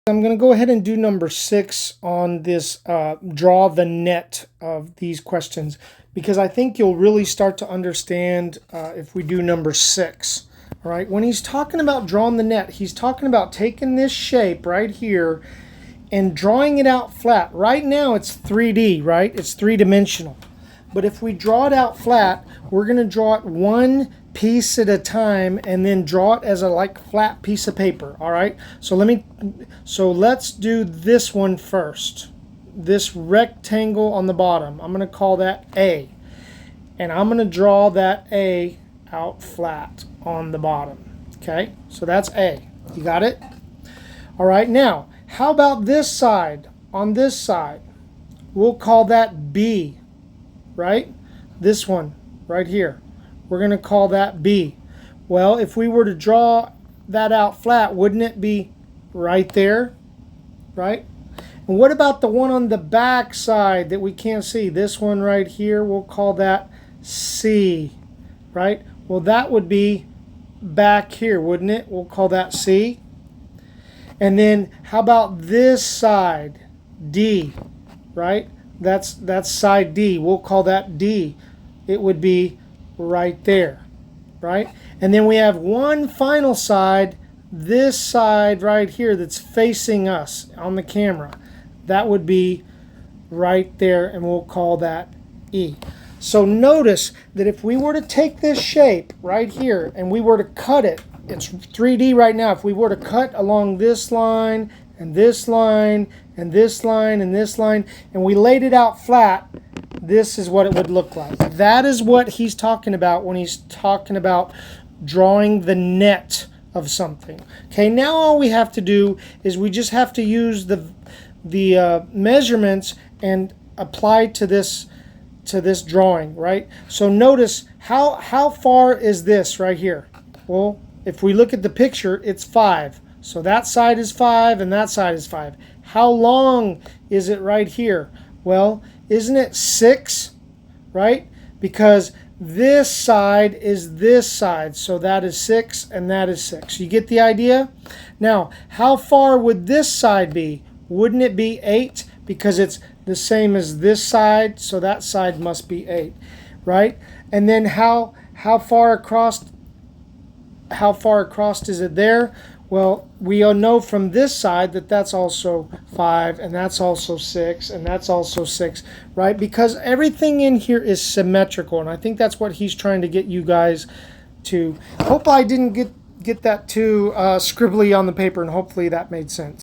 I'm going to go ahead and do number 6 on this draw the net of these questions, because I think you'll really start to understand if we do number 6. All right, when he's talking about drawing the net, he's talking about taking this shape right here and drawing it out flat. Right now it's 3D, right? It's three-dimensional. But if we draw it out flat, we're going to draw it one piece at a time and then draw it as a flat piece of paper. All right, so let's do this one first. This rectangle on the bottom, I'm going to call that A, and I'm going to draw that A out flat on the bottom. Okay, so that's A. You got it? All right, now how about this side? On this side, we'll call that B, right? This one right here, we're going to call that B. Well, if we were to draw that out flat, wouldn't it be right there, right? And what about the one on the back side that we can't see? This one right here, we'll call that C, right? Well, that would be back here, wouldn't it? We'll call that C. And then how about this side, D, right? That's side D. We'll call that D. It would be right there, right? And then we have one final side, this side right here that's facing us on the camera. That would be right there, and we'll call that E. So notice that if we were to take this shape right here and we were to cut it, it's 3D right now. If we were to cut along this line and this line and this line and this line, and we laid it out flat, this is what it would look like. That is what he's talking about when he's talking about drawing the net of something. Okay, now all we have to do is we just have to use the measurements and apply to this drawing, right? So notice how far is this right here? Well, if we look at the picture, it's 5. So that side is 5 and that side is 5. How long is it right here? Well, isn't it 6, right? Because this side is this side. So that is 6 and that is 6. You get the idea? Now, how far would this side be? Wouldn't it be 8? Because it's the same as this side, so that side must be 8, right? And then how far across is it there? Well, we all know from this side that that's also 5, and that's also 6, and that's also 6, right? Because everything in here is symmetrical, and I think that's what he's trying to get you guys to. Hope I didn't get that too scribbly on the paper, and hopefully that made sense.